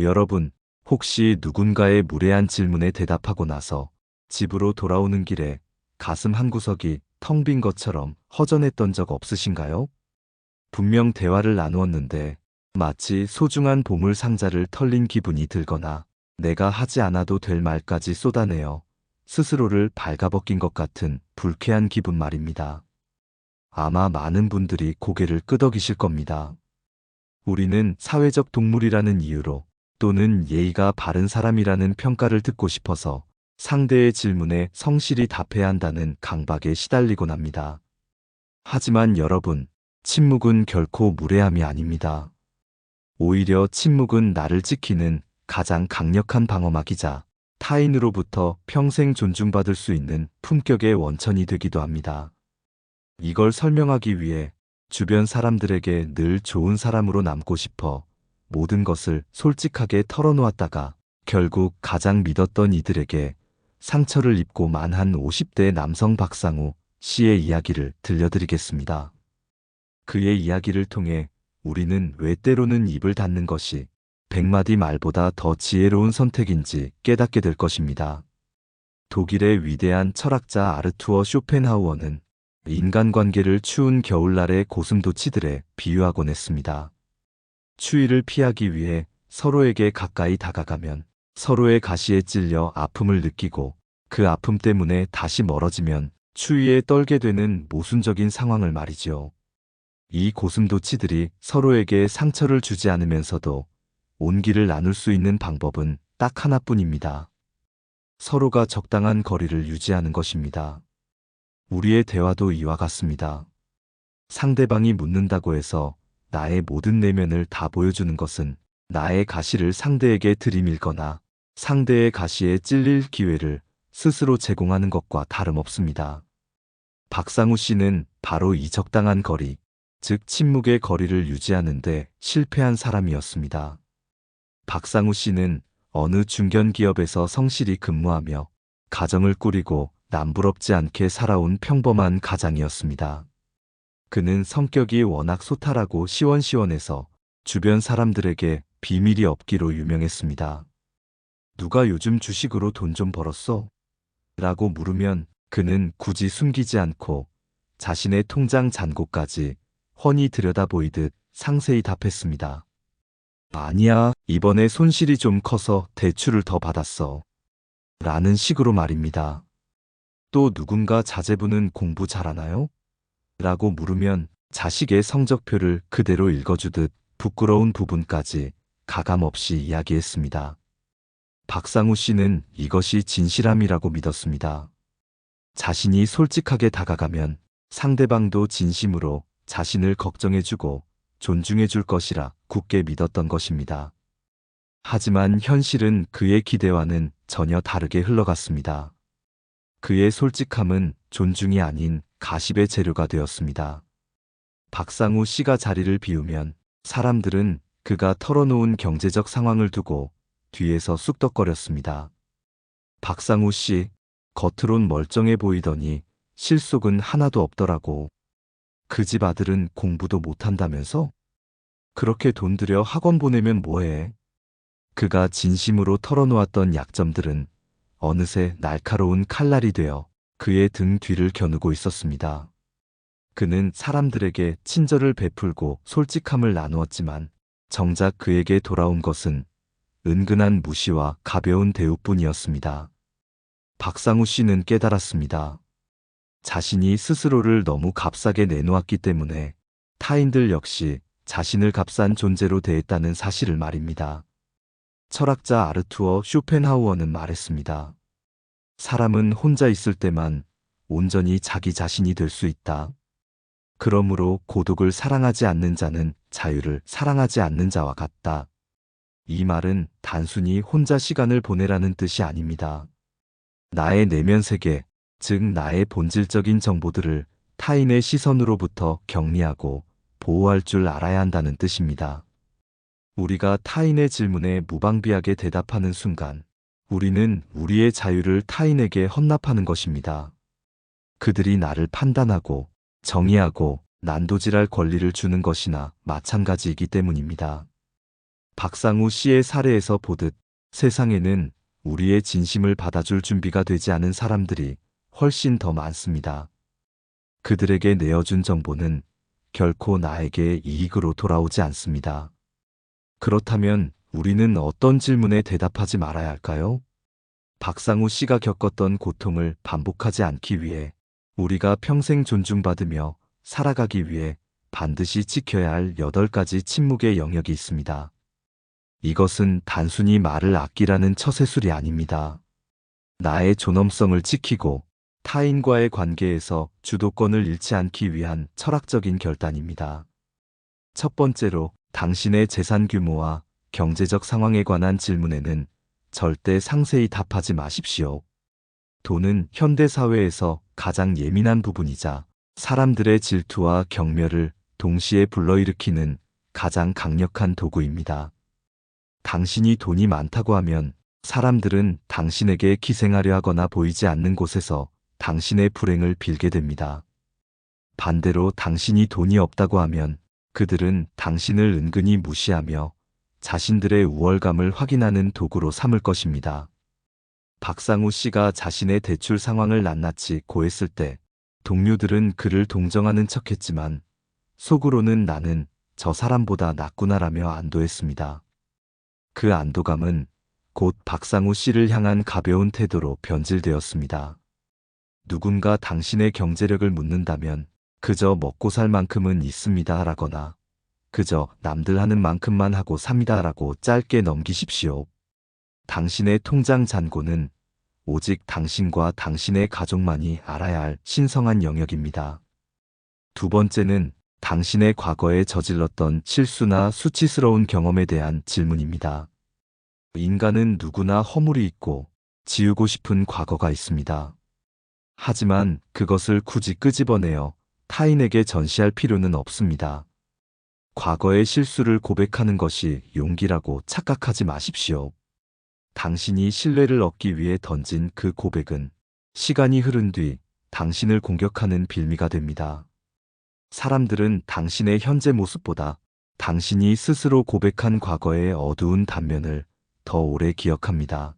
여러분, 혹시 누군가의 무례한 질문에 대답하고 나서 집으로 돌아오는 길에 가슴 한구석이 텅 빈 것처럼 허전했던 적 없으신가요? 분명 대화를 나누었는데 마치 소중한 보물 상자를 털린 기분이 들거나 내가 하지 않아도 될 말까지 쏟아내어 스스로를 발가벗긴 것 같은 불쾌한 기분 말입니다. 아마 많은 분들이 고개를 끄덕이실 겁니다. 우리는 사회적 동물이라는 이유로 또는 예의가 바른 사람이라는 평가를 듣고 싶어서 상대의 질문에 성실히 답해야 한다는 강박에 시달리곤 합니다. 하지만 여러분, 침묵은 결코 무례함이 아닙니다. 오히려 침묵은 나를 지키는 가장 강력한 방어막이자 타인으로부터 평생 존중받을 수 있는 품격의 원천이 되기도 합니다. 이걸 설명하기 위해 주변 사람들에게 늘 좋은 사람으로 남고 싶어 모든 것을 솔직하게 털어놓았다가 결국 가장 믿었던 이들에게 상처를 입고 만한 50대 남성 박상우 씨의 이야기를 들려드리겠습니다. 그의 이야기를 통해 우리는 왜 때로는 입을 닫는 것이 100마디 말보다 더 지혜로운 선택인지 깨닫게 될 것입니다. 독일의 위대한 철학자 아르투어 쇼펜하우어는 인간관계를 추운 겨울날의 고슴도치들에 비유하곤 했습니다. 추위를 피하기 위해 서로에게 가까이 다가가면 서로의 가시에 찔려 아픔을 느끼고 그 아픔 때문에 다시 멀어지면 추위에 떨게 되는 모순적인 상황을 말이죠. 이 고슴도치들이 서로에게 상처를 주지 않으면서도 온기를 나눌 수 있는 방법은 딱 하나뿐입니다. 서로가 적당한 거리를 유지하는 것입니다. 우리의 대화도 이와 같습니다. 상대방이 묻는다고 해서 나의 모든 내면을 다 보여주는 것은 나의 가시를 상대에게 들이밀거나 상대의 가시에 찔릴 기회를 스스로 제공하는 것과 다름없습니다. 박상우 씨는 바로 이 적당한 거리, 즉 침묵의 거리를 유지하는데 실패한 사람이었습니다. 박상우 씨는 어느 중견기업에서 성실히 근무하며 가정을 꾸리고 남부럽지 않게 살아온 평범한 가장이었습니다. 그는 성격이 워낙 소탈하고 시원시원해서 주변 사람들에게 비밀이 없기로 유명했습니다. 누가 요즘 주식으로 돈 좀 벌었어? 라고 물으면 그는 굳이 숨기지 않고 자신의 통장 잔고까지 훤히 들여다보이듯 상세히 답했습니다. 아니야, 이번에 손실이 좀 커서 대출을 더 받았어. 라는 식으로 말입니다. 또 누군가 자제분은 공부 잘하나요? 라고 물으면 자식의 성적표를 그대로 읽어주듯 부끄러운 부분까지 가감없이 이야기했습니다. 박상우 씨는 이것이 진실함이라고 믿었습니다. 자신이 솔직하게 다가가면 상대방도 진심으로 자신을 걱정해주고 존중해줄 것이라 굳게 믿었던 것입니다. 하지만 현실은 그의 기대와는 전혀 다르게 흘러갔습니다. 그의 솔직함은 존중이 아닌 가십의 재료가 되었습니다. 박상우 씨가 자리를 비우면 사람들은 그가 털어놓은 경제적 상황을 두고 뒤에서 쑥덕거렸습니다. 박상우 씨, 겉으론 멀쩡해 보이더니 실속은 하나도 없더라고. 그 집 아들은 공부도 못한다면서? 그렇게 돈 들여 학원 보내면 뭐해? 그가 진심으로 털어놓았던 약점들은 어느새 날카로운 칼날이 되어 그의 등 뒤를 겨누고 있었습니다. 그는 사람들에게 친절을 베풀고 솔직함을 나누었지만 정작 그에게 돌아온 것은 은근한 무시와 가벼운 대우뿐이었습니다. 박상우 씨는 깨달았습니다. 자신이 스스로를 너무 값싸게 내놓았기 때문에 타인들 역시 자신을 값싼 존재로 대했다는 사실을 말입니다. 철학자 아르투어 쇼펜하우어는 말했습니다. 사람은 혼자 있을 때만 온전히 자기 자신이 될 수 있다. 그러므로 고독을 사랑하지 않는 자는 자유를 사랑하지 않는 자와 같다. 이 말은 단순히 혼자 시간을 보내라는 뜻이 아닙니다. 나의 내면 세계, 즉 나의 본질적인 정보들을 타인의 시선으로부터 격리하고 보호할 줄 알아야 한다는 뜻입니다. 우리가 타인의 질문에 무방비하게 대답하는 순간 우리는 우리의 자유를 타인에게 헌납하는 것입니다. 그들이 나를 판단하고 정의하고 난도질할 권리를 주는 것이나 마찬가지이기 때문입니다. 박상우 씨의 사례에서 보듯 세상에는 우리의 진심을 받아줄 준비가 되지 않은 사람들이 훨씬 더 많습니다. 그들에게 내어준 정보는 결코 나에게 이익으로 돌아오지 않습니다. 그렇다면 우리는 어떤 질문에 대답하지 말아야 할까요? 박상우 씨가 겪었던 고통을 반복하지 않기 위해 우리가 평생 존중받으며 살아가기 위해 반드시 지켜야 할 8가지 침묵의 영역이 있습니다. 이것은 단순히 말을 아끼라는 처세술이 아닙니다. 나의 존엄성을 지키고 타인과의 관계에서 주도권을 잃지 않기 위한 철학적인 결단입니다. 첫 번째로, 당신의 재산 규모와 경제적 상황에 관한 질문에는 절대 상세히 답하지 마십시오. 돈은 현대 사회에서 가장 예민한 부분이자 사람들의 질투와 경멸을 동시에 불러일으키는 가장 강력한 도구입니다. 당신이 돈이 많다고 하면 사람들은 당신에게 기생하려 하거나 보이지 않는 곳에서 당신의 불행을 빌게 됩니다. 반대로 당신이 돈이 없다고 하면 그들은 당신을 은근히 무시하며 자신들의 우월감을 확인하는 도구로 삼을 것입니다. 박상우 씨가 자신의 대출 상황을 낱낱이 고했을 때 동료들은 그를 동정하는 척했지만 속으로는 나는 저 사람보다 낫구나라며 안도했습니다. 그 안도감은 곧 박상우 씨를 향한 가벼운 태도로 변질되었습니다. 누군가 당신의 경제력을 묻는다면 그저 먹고 살 만큼은 있습니다 라거나 그저 남들 하는 만큼만 하고 삽니다 라고 짧게 넘기십시오. 당신의 통장 잔고는 오직 당신과 당신의 가족만이 알아야 할 신성한 영역입니다. 두 번째는 당신의 과거에 저질렀던 실수나 수치스러운 경험에 대한 질문입니다. 인간은 누구나 허물이 있고 지우고 싶은 과거가 있습니다. 하지만 그것을 굳이 끄집어내어 타인에게 전시할 필요는 없습니다. 과거의 실수를 고백하는 것이 용기라고 착각하지 마십시오. 당신이 신뢰를 얻기 위해 던진 그 고백은 시간이 흐른 뒤 당신을 공격하는 빌미가 됩니다. 사람들은 당신의 현재 모습보다 당신이 스스로 고백한 과거의 어두운 단면을 더 오래 기억합니다.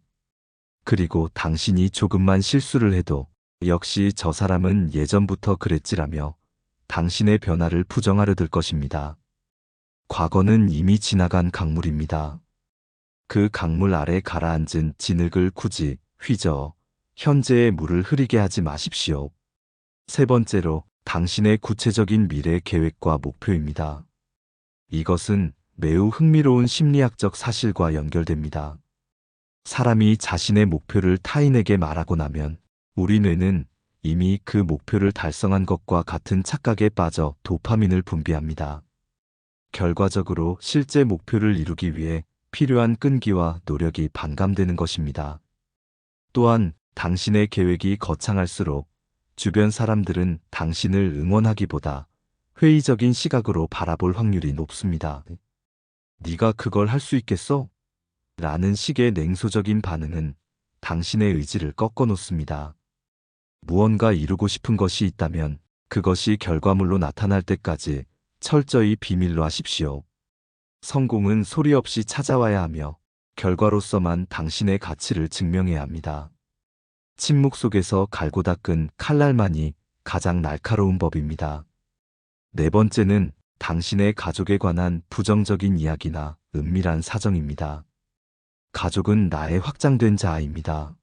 그리고 당신이 조금만 실수를 해도 역시 저 사람은 예전부터 그랬지라며 당신의 변화를 부정하려 들 것입니다. 과거는 이미 지나간 강물입니다. 그 강물 아래 가라앉은 진흙을 굳이 휘저어 현재의 물을 흐리게 하지 마십시오. 세 번째로, 당신의 구체적인 미래 계획과 목표입니다. 이것은 매우 흥미로운 심리학적 사실과 연결됩니다. 사람이 자신의 목표를 타인에게 말하고 나면 우리 뇌는 이미 그 목표를 달성한 것과 같은 착각에 빠져 도파민을 분비합니다. 결과적으로 실제 목표를 이루기 위해 필요한 끈기와 노력이 반감되는 것입니다. 또한 당신의 계획이 거창할수록 주변 사람들은 당신을 응원하기보다 회의적인 시각으로 바라볼 확률이 높습니다. 네가 그걸 할 수 있겠어? 라는 식의 냉소적인 반응은 당신의 의지를 꺾어 놓습니다. 무언가 이루고 싶은 것이 있다면 그것이 결과물로 나타날 때까지 철저히 비밀로 하십시오. 성공은 소리 없이 찾아와야 하며 결과로서만 당신의 가치를 증명해야 합니다. 침묵 속에서 갈고 닦은 칼날만이 가장 날카로운 법입니다. 네 번째는 당신의 가족에 관한 부정적인 이야기나 은밀한 사정입니다. 가족은 나의 확장된 자아입니다.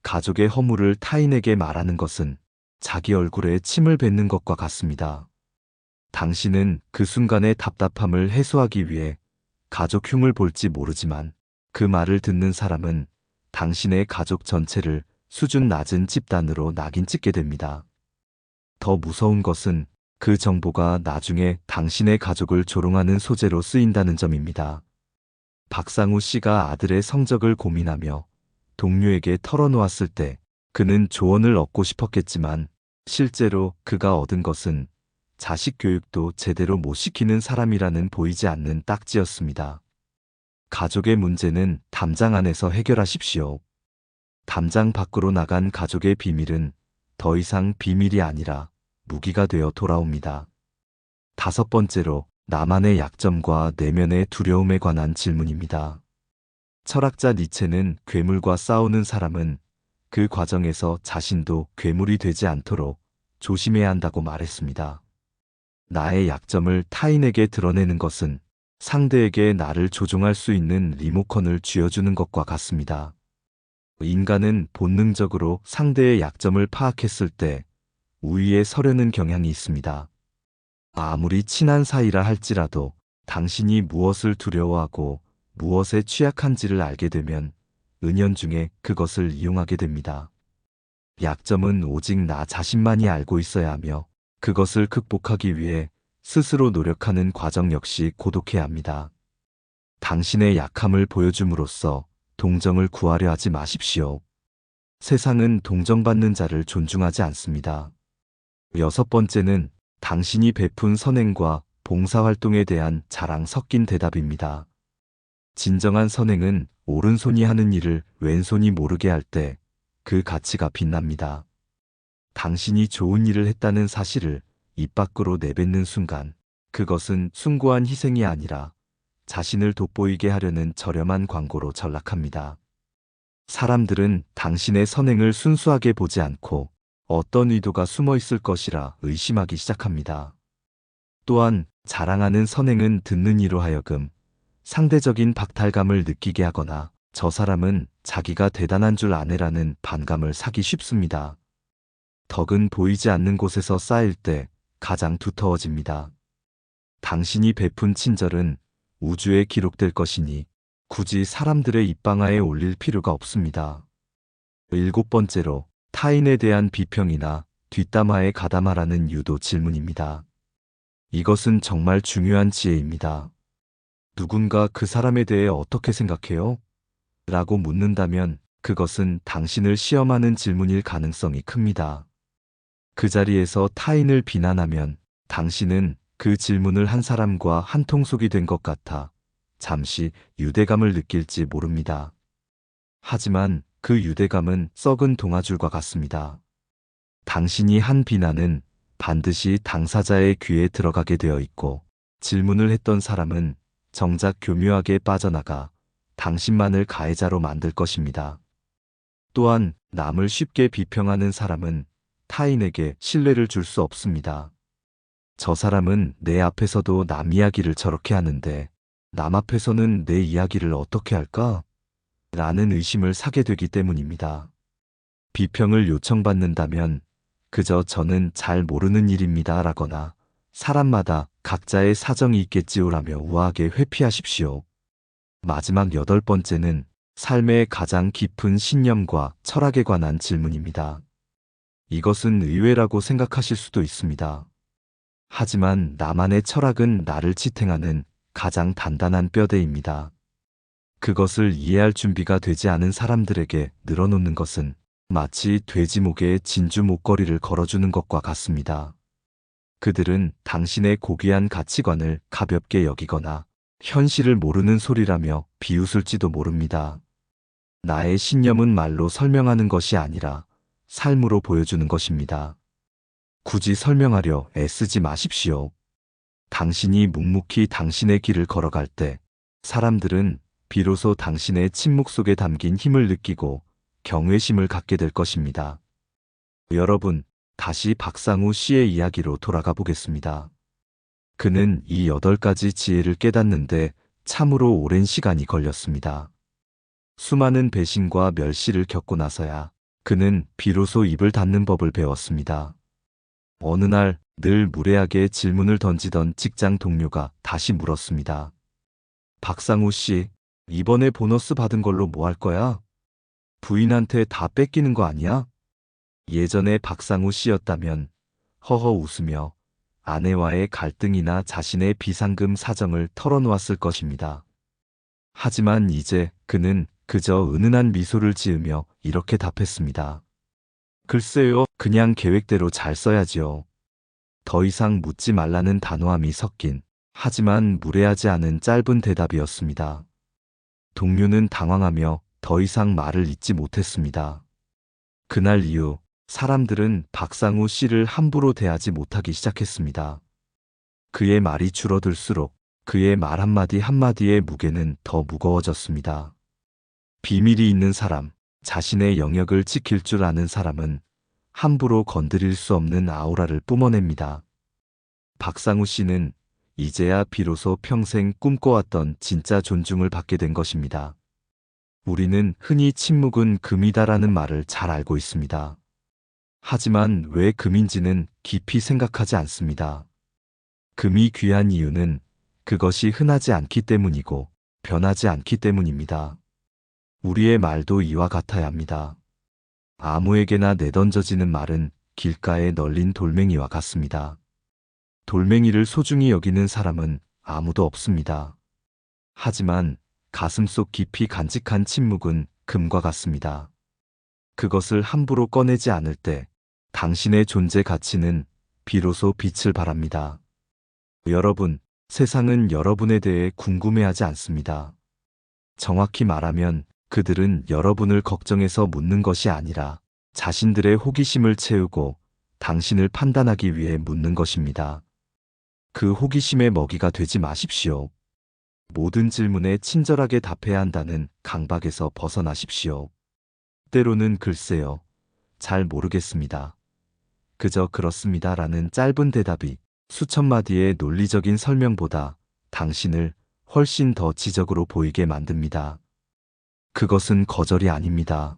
가족의 허물을 타인에게 말하는 것은 자기 얼굴에 침을 뱉는 것과 같습니다. 당신은 그 순간의 답답함을 해소하기 위해 가족 흉을 볼지 모르지만 그 말을 듣는 사람은 당신의 가족 전체를 수준 낮은 집단으로 낙인 찍게 됩니다. 더 무서운 것은 그 정보가 나중에 당신의 가족을 조롱하는 소재로 쓰인다는 점입니다. 박상우 씨가 아들의 성적을 고민하며 동료에게 털어놓았을 때 그는 조언을 얻고 싶었겠지만 실제로 그가 얻은 것은 자식 교육도 제대로 못 시키는 사람이라는 보이지 않는 딱지였습니다. 가족의 문제는 담장 안에서 해결하십시오. 담장 밖으로 나간 가족의 비밀은 더 이상 비밀이 아니라 무기가 되어 돌아옵니다. 다섯 번째로, 나만의 약점과 내면의 두려움에 관한 질문입니다. 철학자 니체는 괴물과 싸우는 사람은 그 과정에서 자신도 괴물이 되지 않도록 조심해야 한다고 말했습니다. 나의 약점을 타인에게 드러내는 것은 상대에게 나를 조종할 수 있는 리모컨을 쥐어주는 것과 같습니다. 인간은 본능적으로 상대의 약점을 파악했을 때 우위에 서려는 경향이 있습니다. 아무리 친한 사이라 할지라도 당신이 무엇을 두려워하고 무엇에 취약한지를 알게 되면 은연중에 그것을 이용하게 됩니다. 약점은 오직 나 자신만이 알고 있어야 하며 그것을 극복하기 위해 스스로 노력하는 과정 역시 고독해야 합니다. 당신의 약함을 보여줌으로써 동정을 구하려 하지 마십시오. 세상은 동정받는 자를 존중하지 않습니다. 여섯 번째는 당신이 베푼 선행과 봉사활동에 대한 자랑 섞인 대답입니다. 진정한 선행은 오른손이 하는 일을 왼손이 모르게 할 때 그 가치가 빛납니다. 당신이 좋은 일을 했다는 사실을 입 밖으로 내뱉는 순간 그것은 숭고한 희생이 아니라 자신을 돋보이게 하려는 저렴한 광고로 전락합니다. 사람들은 당신의 선행을 순수하게 보지 않고 어떤 의도가 숨어 있을 것이라 의심하기 시작합니다. 또한 자랑하는 선행은 듣는 이로 하여금 상대적인 박탈감을 느끼게 하거나 저 사람은 자기가 대단한 줄 아네라는 반감을 사기 쉽습니다. 덕은 보이지 않는 곳에서 쌓일 때 가장 두터워집니다. 당신이 베푼 친절은 우주에 기록될 것이니 굳이 사람들의 입방아에 올릴 필요가 없습니다. 일곱 번째로 타인에 대한 비평이나 뒷담화에 가담하라는 유도 질문입니다. 이것은 정말 중요한 지혜입니다. 누군가 그 사람에 대해 어떻게 생각해요? 라고 묻는다면 그것은 당신을 시험하는 질문일 가능성이 큽니다. 그 자리에서 타인을 비난하면 당신은 그 질문을 한 사람과 한통속이 된 것 같아 잠시 유대감을 느낄지 모릅니다. 하지만 그 유대감은 썩은 동아줄과 같습니다. 당신이 한 비난은 반드시 당사자의 귀에 들어가게 되어 있고 질문을 했던 사람은 정작 교묘하게 빠져나가 당신만을 가해자로 만들 것입니다. 또한 남을 쉽게 비평하는 사람은 타인에게 신뢰를 줄 수 없습니다. 저 사람은 내 앞에서도 남 이야기를 저렇게 하는데 남 앞에서는 내 이야기를 어떻게 할까? 라는 의심을 사게 되기 때문입니다. 비평을 요청받는다면 그저 저는 잘 모르는 일입니다 라거나 사람마다 각자의 사정이 있겠지요라며 우아하게 회피하십시오. 마지막 여덟 번째는 삶의 가장 깊은 신념과 철학에 관한 질문입니다. 이것은 의외라고 생각하실 수도 있습니다. 하지만 나만의 철학은 나를 지탱하는 가장 단단한 뼈대입니다. 그것을 이해할 준비가 되지 않은 사람들에게 늘어놓는 것은 마치 돼지 목에 진주 목걸이를 걸어주는 것과 같습니다. 그들은 당신의 고귀한 가치관을 가볍게 여기거나 현실을 모르는 소리라며 비웃을지도 모릅니다. 나의 신념은 말로 설명하는 것이 아니라 삶으로 보여주는 것입니다. 굳이 설명하려 애쓰지 마십시오. 당신이 묵묵히 당신의 길을 걸어갈 때 사람들은 비로소 당신의 침묵 속에 담긴 힘을 느끼고 경외심을 갖게 될 것입니다. 여러분, 다시 박상우 씨의 이야기로 돌아가 보겠습니다. 그는 이 8가지 지혜를 깨닫는데 참으로 오랜 시간이 걸렸습니다. 수많은 배신과 멸시를 겪고 나서야 그는 비로소 입을 닫는 법을 배웠습니다. 어느 날 늘 무례하게 질문을 던지던 직장 동료가 다시 물었습니다. 박상우 씨, 이번에 보너스 받은 걸로 뭐 할 거야? 부인한테 다 뺏기는 거 아니야? 예전에 박상우 씨였다면 허허 웃으며 아내와의 갈등이나 자신의 비상금 사정을 털어놓았을 것입니다. 하지만 이제 그는 그저 은은한 미소를 지으며 이렇게 답했습니다. 글쎄요, 그냥 계획대로 잘 써야지요. 더 이상 묻지 말라는 단호함이 섞인 하지만 무례하지 않은 짧은 대답이었습니다. 동료는 당황하며 더 이상 말을 잇지 못했습니다. 그날 이후 사람들은 박상우 씨를 함부로 대하지 못하기 시작했습니다. 그의 말이 줄어들수록 그의 말 한마디 한마디의 무게는 더 무거워졌습니다. 비밀이 있는 사람, 자신의 영역을 지킬 줄 아는 사람은 함부로 건드릴 수 없는 아우라를 뿜어냅니다. 박상우 씨는 이제야 비로소 평생 꿈꿔왔던 진짜 존중을 받게 된 것입니다. 우리는 흔히 침묵은 금이다라는 말을 잘 알고 있습니다. 하지만 왜 금인지는 깊이 생각하지 않습니다. 금이 귀한 이유는 그것이 흔하지 않기 때문이고 변하지 않기 때문입니다. 우리의 말도 이와 같아야 합니다. 아무에게나 내던져지는 말은 길가에 널린 돌멩이와 같습니다. 돌멩이를 소중히 여기는 사람은 아무도 없습니다. 하지만 가슴속 깊이 간직한 침묵은 금과 같습니다. 그것을 함부로 꺼내지 않을 때 당신의 존재 가치는 비로소 빛을 발합니다. 여러분, 세상은 여러분에 대해 궁금해하지 않습니다. 정확히 말하면 그들은 여러분을 걱정해서 묻는 것이 아니라 자신들의 호기심을 채우고 당신을 판단하기 위해 묻는 것입니다. 그 호기심의 먹이가 되지 마십시오. 모든 질문에 친절하게 답해야 한다는 강박에서 벗어나십시오. 때로는 글쎄요, 잘 모르겠습니다. 그저 그렇습니다라는 짧은 대답이 수천 마디의 논리적인 설명보다 당신을 훨씬 더 지적으로 보이게 만듭니다. 그것은 거절이 아닙니다.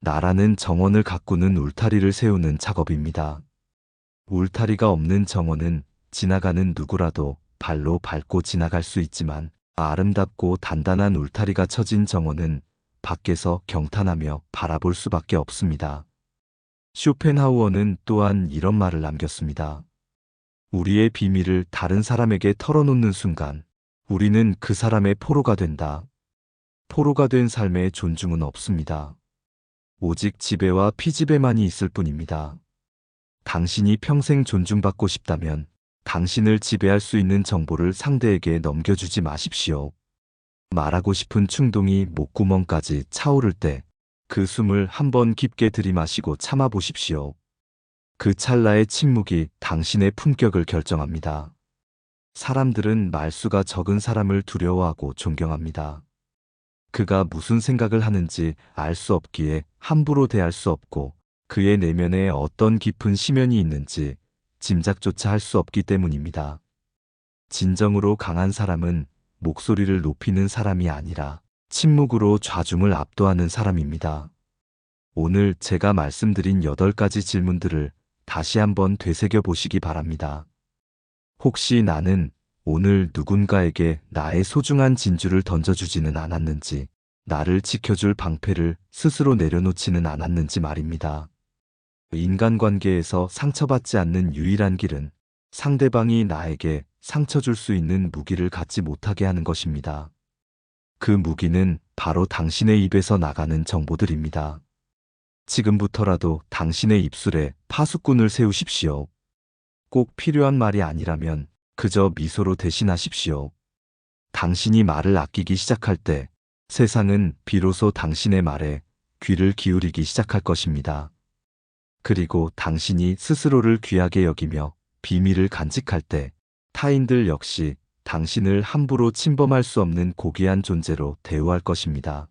나라는 정원을 가꾸는 울타리를 세우는 작업입니다. 울타리가 없는 정원은 지나가는 누구라도 발로 밟고 지나갈 수 있지만 아름답고 단단한 울타리가 쳐진 정원은 밖에서 경탄하며 바라볼 수밖에 없습니다. 쇼펜하우어는 또한 이런 말을 남겼습니다. 우리의 비밀을 다른 사람에게 털어놓는 순간 우리는 그 사람의 포로가 된다. 포로가 된 삶에 존중은 없습니다. 오직 지배와 피지배만이 있을 뿐입니다. 당신이 평생 존중받고 싶다면 당신을 지배할 수 있는 정보를 상대에게 넘겨주지 마십시오. 말하고 싶은 충동이 목구멍까지 차오를 때 그 숨을 한번 깊게 들이마시고 참아보십시오. 그 찰나의 침묵이 당신의 품격을 결정합니다. 사람들은 말수가 적은 사람을 두려워하고 존경합니다. 그가 무슨 생각을 하는지 알 수 없기에 함부로 대할 수 없고 그의 내면에 어떤 깊은 심연이 있는지 짐작조차 할 수 없기 때문입니다. 진정으로 강한 사람은 목소리를 높이는 사람이 아니라 침묵으로 좌중을 압도하는 사람입니다. 오늘 제가 말씀드린 8가지 질문들을 다시 한번 되새겨 보시기 바랍니다. 혹시 나는 오늘 누군가에게 나의 소중한 진주를 던져주지는 않았는지, 나를 지켜줄 방패를 스스로 내려놓지는 않았는지 말입니다. 인간관계에서 상처받지 않는 유일한 길은 상대방이 나에게 상처 줄 수 있는 무기를 갖지 못하게 하는 것입니다. 그 무기는 바로 당신의 입에서 나가는 정보들입니다. 지금부터라도 당신의 입술에 파수꾼을 세우십시오. 꼭 필요한 말이 아니라면 그저 미소로 대신하십시오. 당신이 말을 아끼기 시작할 때 세상은 비로소 당신의 말에 귀를 기울이기 시작할 것입니다. 그리고 당신이 스스로를 귀하게 여기며 비밀을 간직할 때 타인들 역시 당신을 함부로 침범할 수 없는 고귀한 존재로 대우할 것입니다.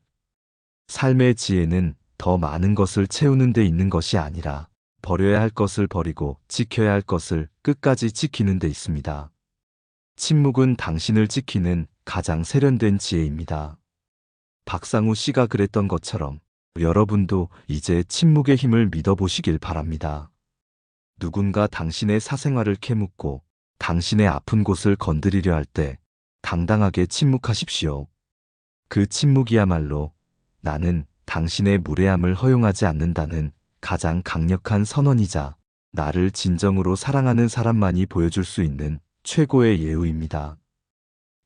삶의 지혜는 더 많은 것을 채우는 데 있는 것이 아니라 버려야 할 것을 버리고 지켜야 할 것을 끝까지 지키는 데 있습니다. 침묵은 당신을 지키는 가장 세련된 지혜입니다. 박상우 씨가 그랬던 것처럼 여러분도 이제 침묵의 힘을 믿어보시길 바랍니다. 누군가 당신의 사생활을 캐묻고 당신의 아픈 곳을 건드리려 할 때 당당하게 침묵하십시오. 그 침묵이야말로 나는 당신의 무례함을 허용하지 않는다는 가장 강력한 선언이자 나를 진정으로 사랑하는 사람만이 보여줄 수 있는 최고의 예우입니다.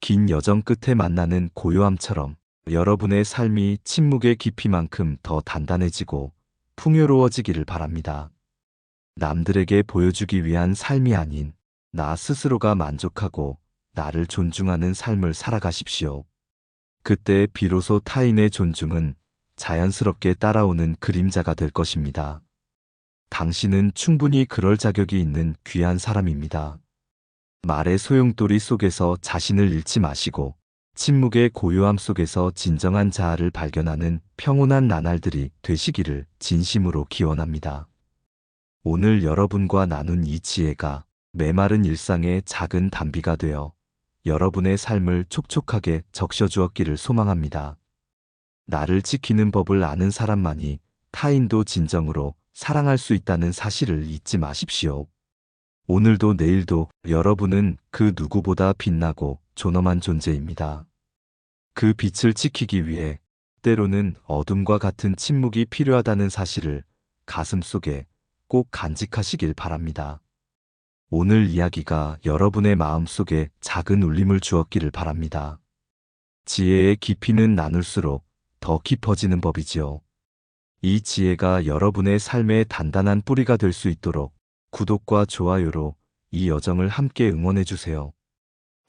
긴 여정 끝에 만나는 고요함처럼 여러분의 삶이 침묵의 깊이만큼 더 단단해지고 풍요로워지기를 바랍니다. 남들에게 보여주기 위한 삶이 아닌 나 스스로가 만족하고 나를 존중하는 삶을 살아가십시오. 그때 비로소 타인의 존중은 자연스럽게 따라오는 그림자가 될 것입니다. 당신은 충분히 그럴 자격이 있는 귀한 사람입니다. 말의 소용돌이 속에서 자신을 잃지 마시고 침묵의 고요함 속에서 진정한 자아를 발견하는 평온한 나날들이 되시기를 진심으로 기원합니다. 오늘 여러분과 나눈 이 지혜가 메마른 일상의 작은 단비가 되어 여러분의 삶을 촉촉하게 적셔주었기를 소망합니다. 나를 지키는 법을 아는 사람만이 타인도 진정으로 사랑할 수 있다는 사실을 잊지 마십시오. 오늘도 내일도 여러분은 그 누구보다 빛나고 존엄한 존재입니다. 그 빛을 지키기 위해 때로는 어둠과 같은 침묵이 필요하다는 사실을 가슴속에 꼭 간직하시길 바랍니다. 오늘 이야기가 여러분의 마음속에 작은 울림을 주었기를 바랍니다. 지혜의 깊이는 나눌수록 더 깊어지는 법이지요. 이 지혜가 여러분의 삶의 단단한 뿌리가 될 수 있도록 구독과 좋아요로 이 여정을 함께 응원해 주세요.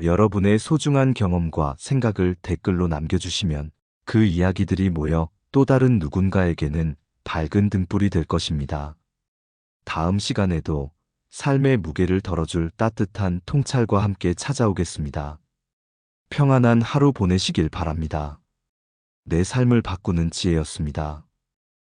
여러분의 소중한 경험과 생각을 댓글로 남겨주시면 그 이야기들이 모여 또 다른 누군가에게는 밝은 등불이 될 것입니다. 다음 시간에도 삶의 무게를 덜어줄 따뜻한 통찰과 함께 찾아오겠습니다. 평안한 하루 보내시길 바랍니다. 내 삶을 바꾸는 지혜였습니다.